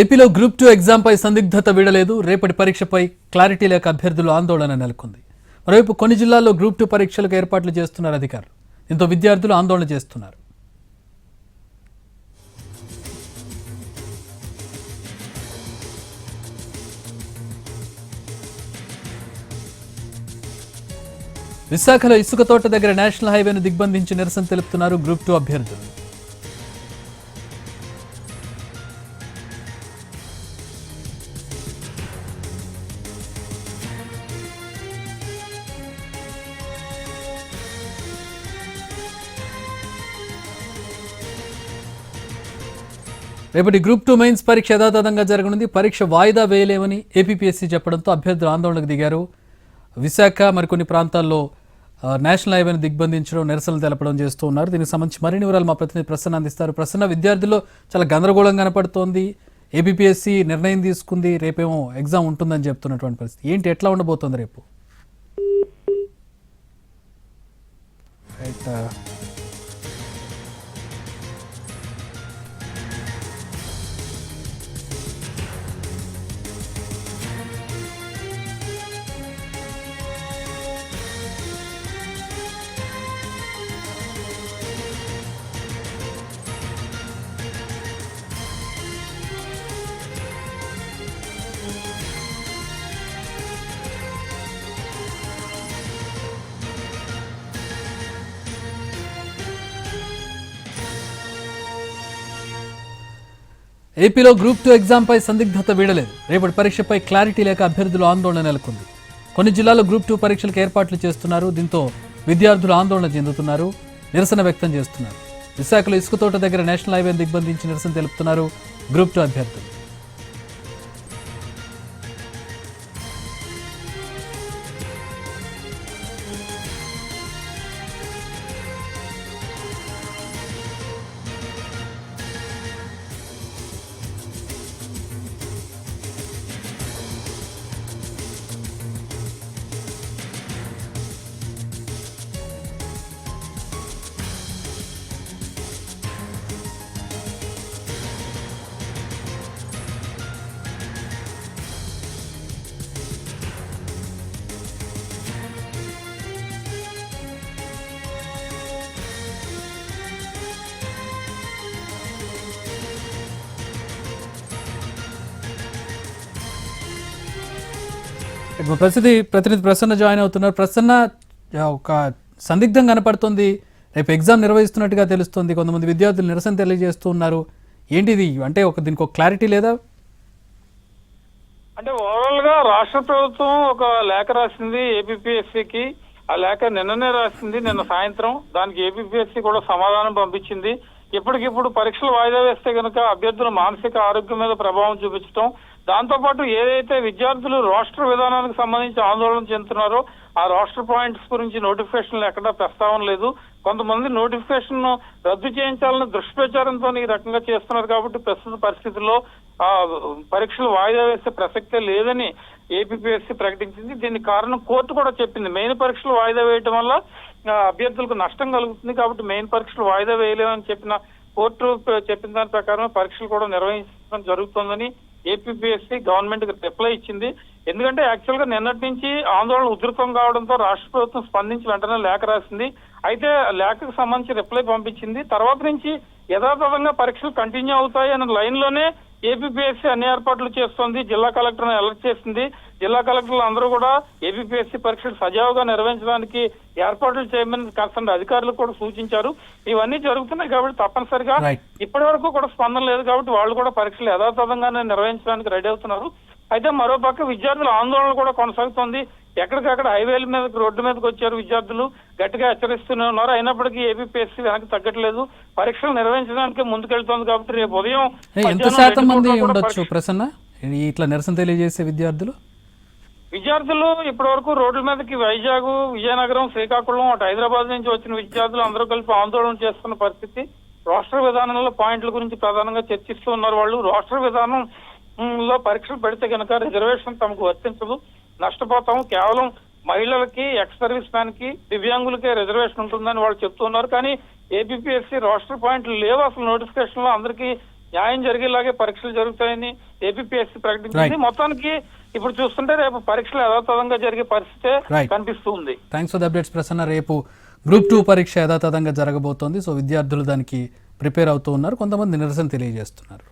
ఏపీలో group 2 exam పై సందిగ్ధత వీడలేదు. రేపటి పరీక్షపై clarity లేక అభ్యర్థులు ఆందోళన నెలకొంది. మరోవైపు కొన్ని జిల్లాల్లో గ్రూప్ 2 పరీక్షలకు ఏర్పాట్లు చేస్తున్నారు అధికారులు. దీంతో విద్యార్థులు ఆందోళన చేస్తున్నారు. విశాఖలో ఇసుక తోట దగ్గర నేషనల్ హైవేను దిగ్బంధించి నిరసన తెలుపుతున్నారు గ్రూప్ 2 అభ్యర్థులు. రేపటి గ్రూప్ 2 మెయిన్స్ పరీక్ష యథాతథంగా జరగనుంది. పరీక్ష వాయిదా వేయలేమని ఏపీపీఎస్సీ చెప్పడంతో అభ్యర్థులు ఆందోళనకు దిగారు. విశాఖ మరికొన్ని ప్రాంతాల్లో నేషనల్ హైవేను దిగ్బంధించడం, నిరసనలు తెలపడం చేస్తూ ఉన్నారు. దీనికి సంబంధించి మరిన్ని వివరాలు మా ప్రతినిధి ప్రసన్న అందిస్తారు. ప్రసన్న, విద్యార్థుల్లో చాలా గందరగోళం కనపడుతోంది. ఏపీపీఎస్సీ నిర్ణయం తీసుకుంది, రేపేమో ఎగ్జామ్ ఉంటుందని చెప్తున్నటువంటి పరిస్థితి ఏంటి, ఎట్లా ఉండబోతోంది రేపు? ఏపీలో గ్రూప్ 2 ఎగ్జామ్ పై సందిగ్ధత వీడలేదు. రేపటి పరీక్షపై క్లారిటీ లేక అభ్యర్థులు ఆందోళన నెలకొంది. కొన్ని జిల్లాల్లో గ్రూప్ 2 పరీక్షలకు ఏర్పాట్లు చేస్తున్నారు. దీంతో విద్యార్థులు ఆందోళన చెందుతున్నారు, నిరసన వ్యక్తం చేస్తున్నారు. విశాఖలో ఇసుక తోట దగ్గర నేషనల్ హైవేను దిగ్బంధించి నిరసన తెలుపుతున్నారు గ్రూప్ 2 అభ్యర్థులు. ప్రతినిధి ప్రసన్న జాయిన్ అవుతున్నారు. ప్రసన్న, ఒక సందిగ్ధం కనపడుతుంది. రేపు ఎగ్జామ్ నిర్వహిస్తున్నట్టుగా తెలుస్తుంది. కొంతమంది విద్యార్థులు నిరసన తెలియజేస్తూ ఉన్నారు. ఏంటిది అంటే దీనికి ఒక క్లారిటీ లేదా? అంటే ఓవరాల్ గా రాష్ట్ర ప్రభుత్వం ఒక లేఖ రాసింది ఏపీపీఎస్సీకి. ఆ లేఖ నిన్ననే రాసింది, నిన్న సాయంత్రం. దానికి ఏపీపీఎస్సీ కూడా సమాధానం పంపించింది. ఇప్పటికిప్పుడు పరీక్షలు వాయిదా వేస్తే కనుక అభ్యర్థుల మానసిక ఆరోగ్యం మీద ప్రభావం చూపించడం, దాంతోపాటు ఏదైతే విద్యార్థులు రోస్టర్ విధానానికి సంబంధించి ఆందోళన చెందుతున్నారో ఆ రోస్టర్ పాయింట్స్ గురించి నోటిఫికేషన్లు ఎక్కడా ప్రస్తావన లేదు. కొంతమంది నోటిఫికేషన్ రద్దు చేయించాలని దుష్ప్రచారంతో ఈ రకంగా చేస్తున్నారు. కాబట్టి ప్రస్తుత పరిస్థితుల్లో పరీక్షలు వాయిదా వేసే ప్రసక్తే లేదని ఏపీపీఎస్సీ ప్రకటించింది. దీనికి కారణం కోర్టు కూడా చెప్పింది. మెయిన్ పరీక్షలు వాయిదా వేయటం వల్ల అభ్యర్థులకు నష్టం కలుగుతుంది, కాబట్టి మెయిన్ పరీక్షలు వాయిదా వేయలేమని చెప్పిన కోర్టు చెప్పిన దాని ప్రకారం పరీక్షలు కూడా నిర్వహించడం జరుగుతుందని ఏపీపీఎస్సీ గవర్నమెంట్ కి రిప్లై ఇచ్చింది. ఎందుకంటే యాక్చువల్ గా నిన్నటి నుంచి ఆందోళన ఉధృతం కావడంతో రాష్ట్ర ప్రభుత్వం స్పందించి వెంటనే లేఖ రాసింది. అయితే లేఖకు సంబంధించి రిప్లై పంపించింది. తర్వాత నుంచి యథాతథంగా పరీక్షలు కంటిన్యూ అవుతాయి అన్న లైన్ లోనే ఏపీపీఎస్సీ అన్ని ఏర్పాట్లు చేస్తోంది. జిల్లా కలెక్టర్ను అలర్ట్ చేసింది. జిల్లా కలెక్టర్లు అందరూ కూడా ఏపీపీఎస్సీ పరీక్షలు సజావుగా నిర్వహించడానికి ఏర్పాట్లు చేయమని కన్సర్న్ అధికారులకు కూడా సూచించారు. ఇవన్నీ జరుగుతున్నాయి కాబట్టి తప్పనిసరిగా ఇప్పటి వరకు కూడా స్పందన లేదు కాబట్టి వాళ్ళు కూడా పరీక్షలు యథాతథంగానే నిర్వహించడానికి రెడీ అవుతున్నారు. అయితే మరోపక్క విద్యార్థుల ఆందోళన కూడా కొనసాగుతోంది. ఎక్కడికక్కడ హైవేల మీదకి, రోడ్డు మీదకి వచ్చారు విద్యార్థులు, గట్టిగా హెచ్చరిస్తూనే ఉన్నారు. అయినప్పటికీ ఏపీపీఎస్సీ వెనక్కి తగ్గట్లేదు, పరీక్షలు నిర్వహించడానికి ముందుకెళ్తోంది. కాబట్టి రేపు ఉదయం ఎంత శాతం మంది ఉండొచ్చు ప్రసన్న ఇట్లా నిరసన తెలియజేసే విద్యార్థులు ఇప్పటి వరకు రోడ్ల మీదకి వైజాగ్, విజయనగరం, శ్రీకాకుళం, అటు హైదరాబాద్ నుంచి వచ్చిన విద్యార్థులు అందరూ కలిపి ఆందోళన చేస్తున్న పరిస్థితి. రాష్ట్ర విధానంలో పాయింట్ల గురించి ప్రధానంగా చర్చిస్తూ ఉన్నారు వాళ్ళు. రాష్ట్ర విధానం లో పరీక్షలు పెడితే కనుక రిజర్వేషన్ తమకు వర్తించదు, నష్టపోతాము, కేవలం మహిళలకి, ఎక్స్ సర్వీస్ మ్యాన్ కి, దివ్యాంగులకే రిజర్వేషన్ ఉంటుందని వాళ్ళు చెప్తున్నారు. కానీ ఏపీపీఎస్సీ రోస్టర్ పాయింట్లు లేవు అసలు నోటిఫికేషన్ లో. అందరికీ న్యాయం జరిగేలాగే పరీక్షలు జరుగుతాయని ఏపీఎస్సీ ప్రకటించింది. Right. మొత్తానికి ఇప్పుడు చూస్తుంటే రేపు పరీక్షలు యథాతథంగా జరిగే పరిస్థితే Right. కనిపిస్తుంది. Thanks for the updates Prasanna. రేపు గ్రూప్ 2 పరీక్ష యథాతథంగా జరగబోతోంది. సో విద్యార్థులు దానికి ప్రిపేర్ అవుతూ ఉన్నారు, కొంతమంది నిరసన తెలియజేస్తున్నారు.